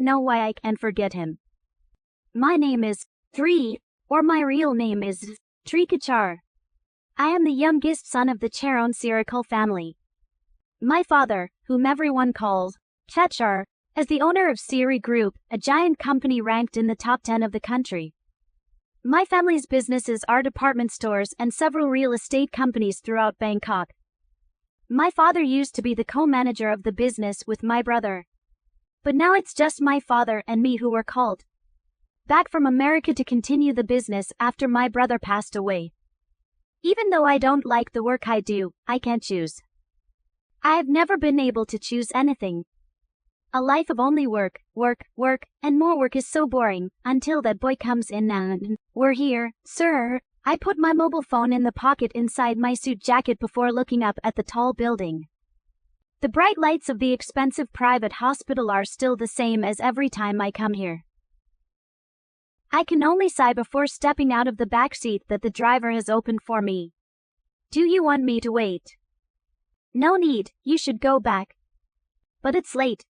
know why I can't forget him. My name is or my real name is Threekacha. I am the youngest son of the Charon Siri family. My father, whom everyone calls Keeta, is the owner of Siri Group, a giant company ranked in the top 10 of the country. My family's businesses are department stores and several real estate companies throughout Bangkok. My father used to be the co-manager of the business with my brother. But now it's just my father and me who were called back from America to continue the business after my brother passed away. Even though I don't like the work I do, I can't choose. I have never been able to choose anything. A life of only work, and more work is so boring, until that boy comes in and, "We're here, sir." I put my mobile phone in the pocket inside my suit jacket before looking up at the tall building. The bright lights of the expensive private hospital are still the same as every time I come here. I can only sigh before stepping out of the back seat that the driver has opened for me. "Do you want me to wait?" "No need, you should go back." "But it's late.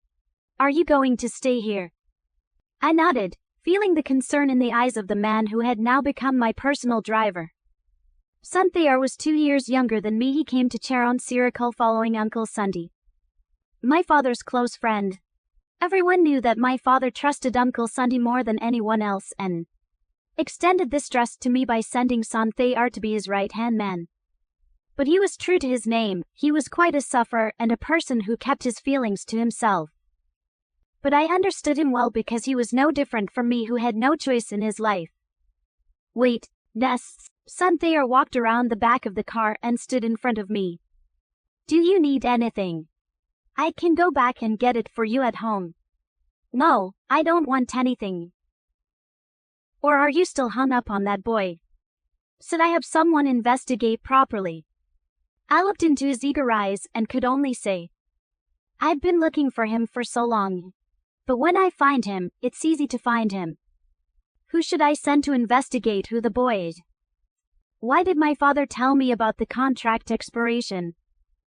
Are you going to stay here?" I nodded, feeling the concern in the eyes of the man who had now become my personal driver. Samm'p was 2 years younger than me. He came to Charon Siri following Uncle Sunday, my father's close friend. Everyone knew that my father trusted Uncle Sunday more than anyone else and extended this trust to me by sending Samm'p to be his right-hand man. But he was true to his name. He was quite a sufferer and a person who kept his feelings to himself. But I understood him well because he was no different from me who had no choice in his life. "Wait, Ness." Samm'p walked around the back of the car and stood in front of me. "Do you need anything? I can go back and get it for you at home." "No, I don't want anything." "Or are you still hung up on that boy? Should I have someone investigate properly?" I looked into his eager eyes and could only say, "I've been looking for him for so long. But when I find him, it's easy to find him. Who should I send to investigate who the boy is? Why did my father tell me about the contract expiration?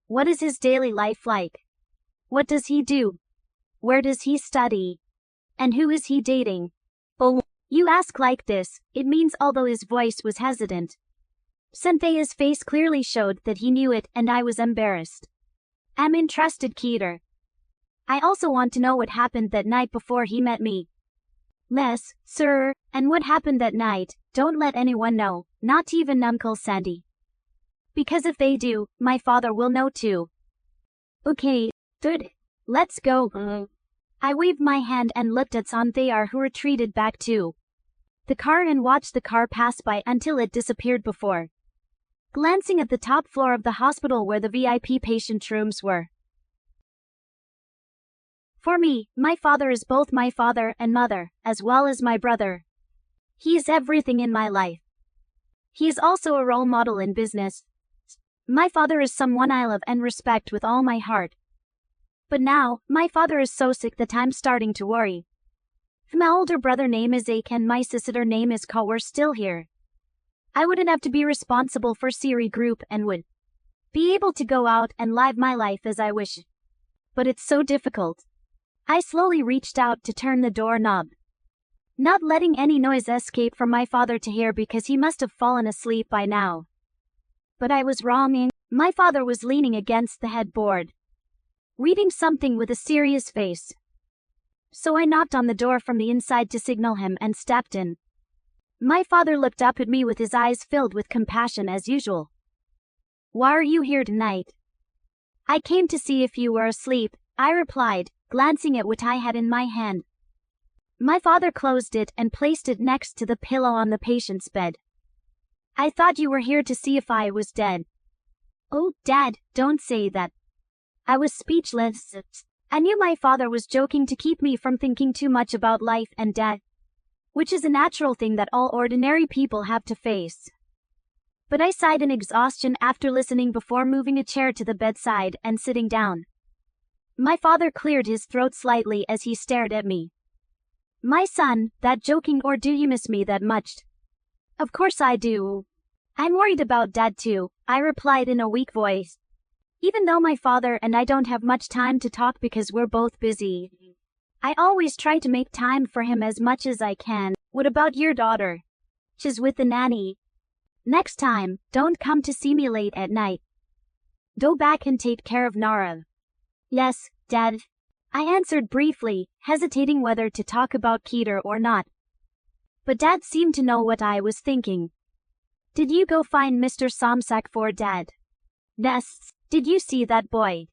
What is his daily life like? What does he do? Where does he study? And who is he dating?" "Oh, you ask like this," it means. Although his voice was hesitant, Samm'p's face clearly showed that he knew it, and I was embarrassed. "I'm interested, Keeta. I also want to know what happened that night before he met me." "Yes, sir, and what happened that night, don't let anyone know, not even Uncle Sunday. Because if they do, my father will know too." "Okay, good. Let's go." I waved my hand and looked at Samm'p, who retreated back to the car and watched the car pass by until it disappeared before glancing at the top floor of the hospital where the VIP patient rooms were. For me, my father is both my father and mother, as well as my brother. He is everything in my life. He is also a role model in business. My father is someone I love and respect with all my heart. But now, my father is so sick that I'm starting to worry. If my older brother name is Ake and my sister name is Ka were still here, I wouldn't have to be responsible for Siri Group and would be able to go out and live my life as I wish. But it's so difficult. I slowly reached out to turn the doorknob, not letting any noise escape from my father to hear because he must have fallen asleep by now. But I was wrong. My father was leaning against the headboard, reading something with a serious face. So I knocked on the door from the inside to signal him and stepped in. My father looked up at me with his eyes filled with compassion as usual. "Why are you here tonight?" "I came to see if you were asleep," I replied, glancing at what I had in my hand. My father closed it and placed it next to the pillow on the patient's bed. "I thought you were here to see if I was dead." "Oh, Dad, don't say that." I was speechless. I knew my father was joking to keep me from thinking too much about life and death, which is a natural thing that all ordinary people have to face. But I sighed in exhaustion after listening before moving a chair to the bedside and sitting down. My father cleared his throat slightly as he stared at me. "My son, that joking, or do you miss me that much?" "Of course I do. I'm worried about Dad too," I replied in a weak voice. Even though my father and I don't have much time to talk because we're both busy. I always try to make time for him as much as I can. What about your daughter? She's with the nanny. Next time, don't come to see me late at night. Go back and take care of Nara. Yes, Dad. I answered briefly, hesitating whether to talk about Keeta or not. But Dad seemed to know what I was thinking. Did you go find Mr. Samm'p for Dad? Yes. Did you see that boy?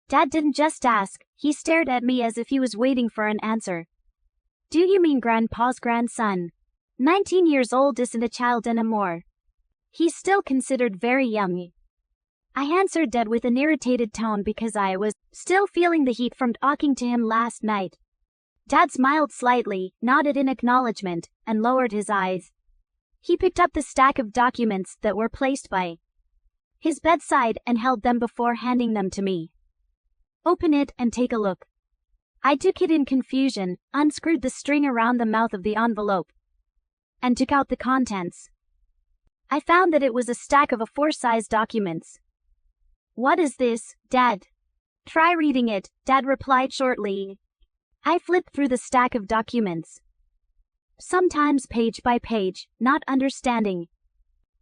Dad didn't just ask, he stared at me as if he was waiting for an answer. Do you mean Grandpa's grandson? 19 years old isn't a child anymore. He's still considered very young. I answered Dad with an irritated tone because I was still feeling the heat from talking to him last night. Dad smiled slightly, nodded in acknowledgement, and lowered his eyes. He picked up the stack of documents that were placed by his bedside and held them before handing them to me. Open it and take a look. I took it in confusion, unscrewed the string around the mouth of the envelope, and took out the contents. I found that it was a stack of A4-size documents. What is this, Dad? Try reading it, Dad replied shortly. I flipped through the stack of documents. Sometimes page by page, not understanding.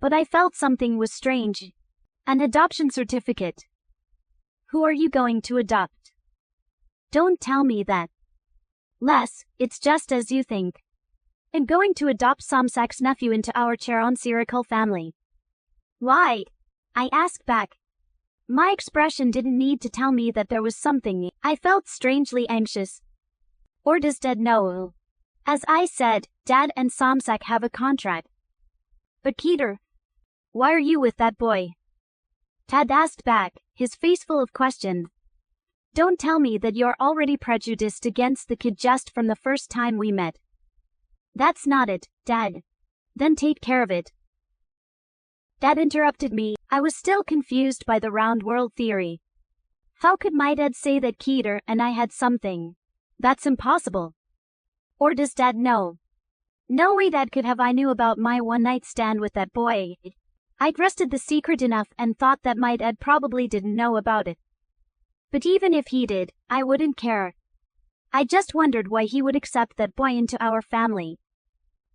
But I felt something was strange. An adoption certificate. Who are you going to adopt? Don't tell me that. Les, it's just as you think. I'm going to adopt Samm'p's nephew into our Siri Group family. Why? I asked back. My expression didn't need to tell me that there was something. I felt strangely anxious. Or does Dad know? As I said, Dad and Samm'p have a contract. But Keeta, why are you with that boy? Dad asked back, his face full of questions. Don't tell me that you're already prejudiced against the kid just from the first time we met. That's not it, Dad. Then take care of it. Dad interrupted me. I was still confused by the round world theory. How could my dad say that Keeta and I had something? That's impossible. Or does Dad know? No way Dad could have. I knew about my one-night stand with that boy. I trusted the secret enough and thought that my dad probably didn't know about it. But even if he did, I wouldn't care. I just wondered why he would accept that boy into our family.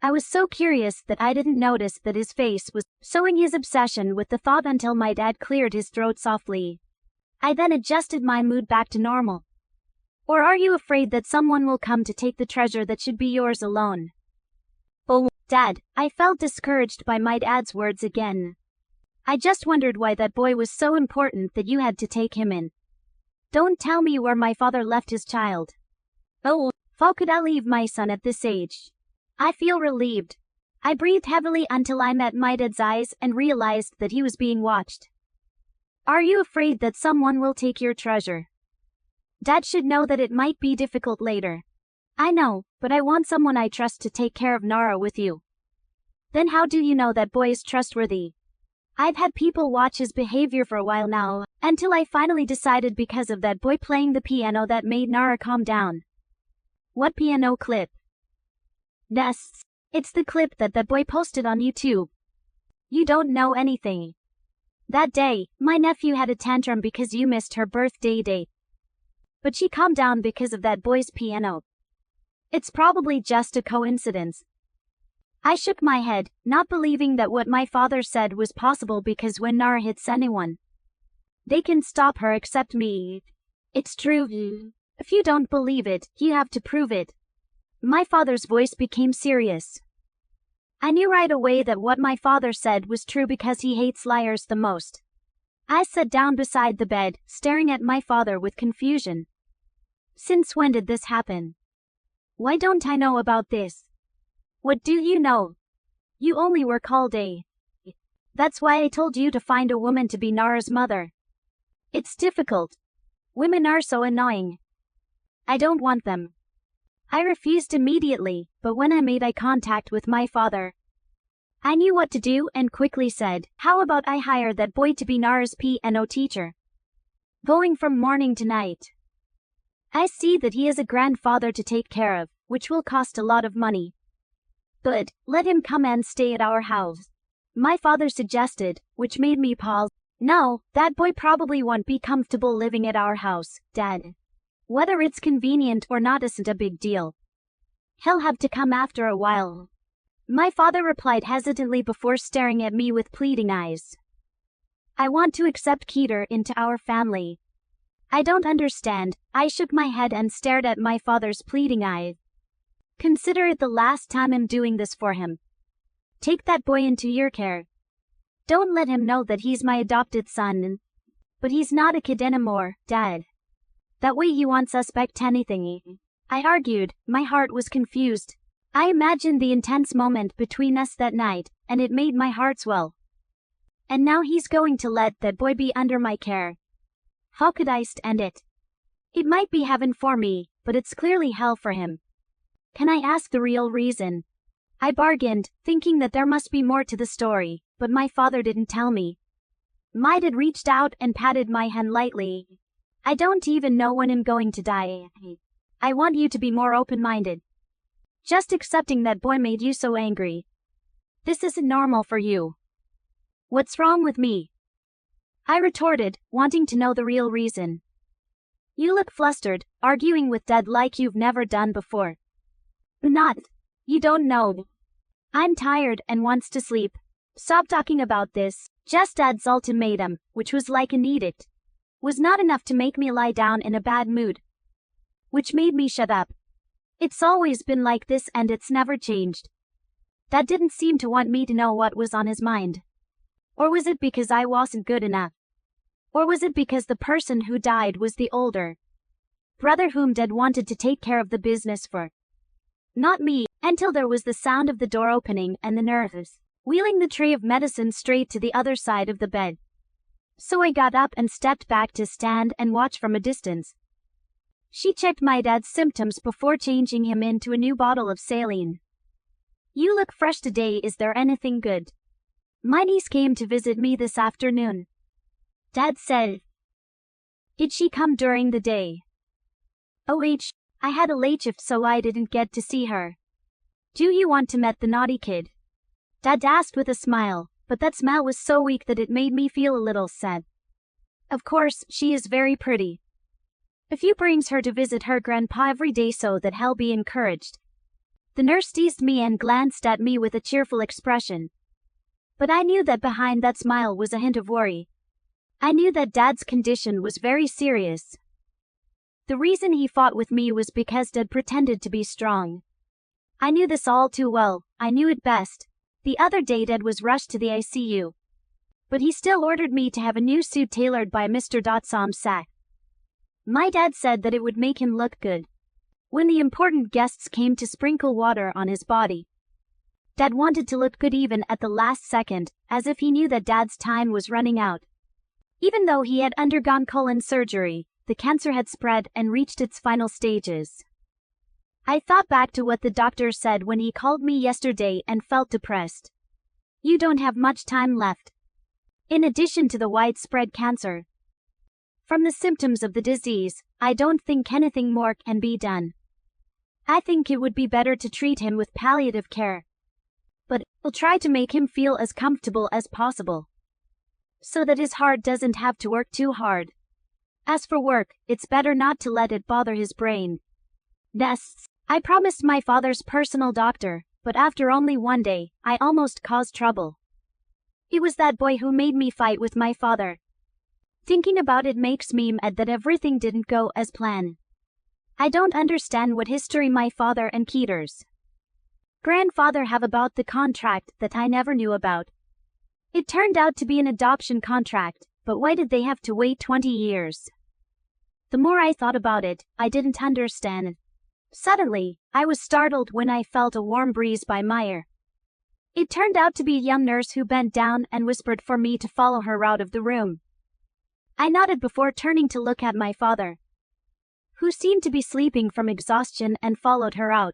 I was so curious that I didn't notice that his face was showing his obsession with the thought until my dad cleared his throat softly. I then adjusted my mood back to normal. Or are you afraid that someone will come to take the treasure that should be yours alone? Oh, Dad, I felt discouraged by my dad's words again. I just wondered why that boy was so important that you had to take him in. Don't tell me where my father left his child. Oh, how could I leave my son at this age? I feel relieved. I breathed heavily until I met my dad's eyes and realized that he was being watched. Are you afraid that someone will take your treasure? Dad should know that it might be difficult later. I know, but I want someone I trust to take care of Nara with you. Then how do you know that boy is trustworthy? I've had people watch his behavior for a while now, until I finally decided because of that boy playing the piano that made Nara calm down. What piano clip? Yes, it's the clip that boy posted on YouTube. You don't know anything. That day, my nephew had a tantrum because you missed her birthday date. But she calmed down because of that boy's piano. It's probably just a coincidence. I shook my head, not believing that what my father said was possible because when Nara hits anyone, they can stop her except me. It's true. If you don't believe it, you have to prove it. My father's voice became serious. I knew right away that what my father said was true because he hates liars the most. I sat down beside the bed, staring at my father with confusion. Since when did this happen? Why don't I know about this? What do you know? You only work all day. That's why I told you to find a woman to be Nara's mother. It's difficult. Women are so annoying. I don't want them. I refused immediately, but when I made eye contact with my father, I knew what to do and quickly said, how about I hire that boy to be Nara's piano teacher? Going from morning to night. I see that he is a grandfather to take care of, which will cost a lot of money. But, let him come and stay at our house. My father suggested, which made me pause. No, that boy probably won't be comfortable living at our house, Dad. Whether it's convenient or not isn't a big deal. He'll have to come after a while. My father replied hesitantly before staring at me with pleading eyes. I want to accept Keeta into our family. I don't understand. I shook my head and stared at my father's pleading eyes. Consider it the last time I'm doing this for him. Take that boy into your care. Don't let him know that he's my adopted son. But he's not a kid anymore, Dad. That way you won't suspect anything. I argued. My heart was confused. I imagined the intense moment between us that night, and it made my heart swell. And now he's going to let that boy be under my care. How could I stand it? It might be heaven for me, but it's clearly hell for him. Can I ask the real reason? I bargained, thinking that there must be more to the story, but my father didn't tell me. My dad reached out and patted my hand lightly. I don't even know when I'm going to die. I want you to be more open-minded. Just accepting that boy made you so angry. This isn't normal for you. What's wrong with me? I retorted, wanting to know the real reason. You look flustered, arguing with Dad like you've never done before. Not. You don't know. I'm tired and wants to sleep. Stop talking about this. Just Dad's ultimatum, which was like an edict, was not enough to make me lie down in a bad mood. Which made me shut up. It's always been like this and it's never changed. Dad didn't seem to want me to know what was on his mind. Or was it because I wasn't good enough? Or was it because the person who died was the older brother whom Dad wanted to take care of the business for? Not me, until there was the sound of the door opening and the nurse wheeling the tray of medicine straight to the other side of the bed. So I got up and stepped back to stand and watch from a distance. She checked my dad's symptoms before changing him into a new bottle of saline. You look fresh today. Is there anything good? My niece came to visit me this afternoon. Dad said. Did she come during the day? I had a late shift so I didn't get to see her. Do you want to meet the naughty kid? Dad asked with a smile, but that smile was so weak that it made me feel a little sad. Of course, she is very pretty. If you brings her to visit her grandpa every day so that he'll be encouraged. The nurse teased me and glanced at me with a cheerful expression. But I knew that behind that smile was a hint of worry. I knew that Dad's condition was very serious. The reason he fought with me was because Dad pretended to be strong. I knew this all too well. I knew it best. The other day Dad was rushed to the ICU. But he still ordered me to have a new suit tailored by Mr. Samm'p. My dad said that it would make him look good when the important guests came to sprinkle water on his body. Dad wanted to look good even at the last second, as if he knew that Dad's time was running out. Even though he had undergone colon surgery, the cancer had spread and reached its final stages. I thought back to what the doctor said when he called me yesterday and felt depressed. You don't have much time left. In addition to the widespread cancer. From the symptoms of the disease, I don't think anything more can be done. I think it would be better to treat him with palliative care. But we'll try to make him feel as comfortable as possible, so that his heart doesn't have to work too hard. As for work, it's better not to let it bother his brain. Nests. I promised my father's personal doctor, but after only one day, I almost caused trouble. It was that boy who made me fight with my father. Thinking about it makes me mad that everything didn't go as planned. I don't understand what history my father and Keeta's grandfather have about the contract that I never knew about. It turned out to be an adoption contract, but why did they have to wait 20 years? The more I thought about it, I didn't understand. Suddenly, I was startled when I felt a warm breeze by my ear. It turned out to be a young nurse who bent down and whispered for me to follow her out of the room. I nodded before turning to look at my father, who seemed to be sleeping from exhaustion, and followed her out.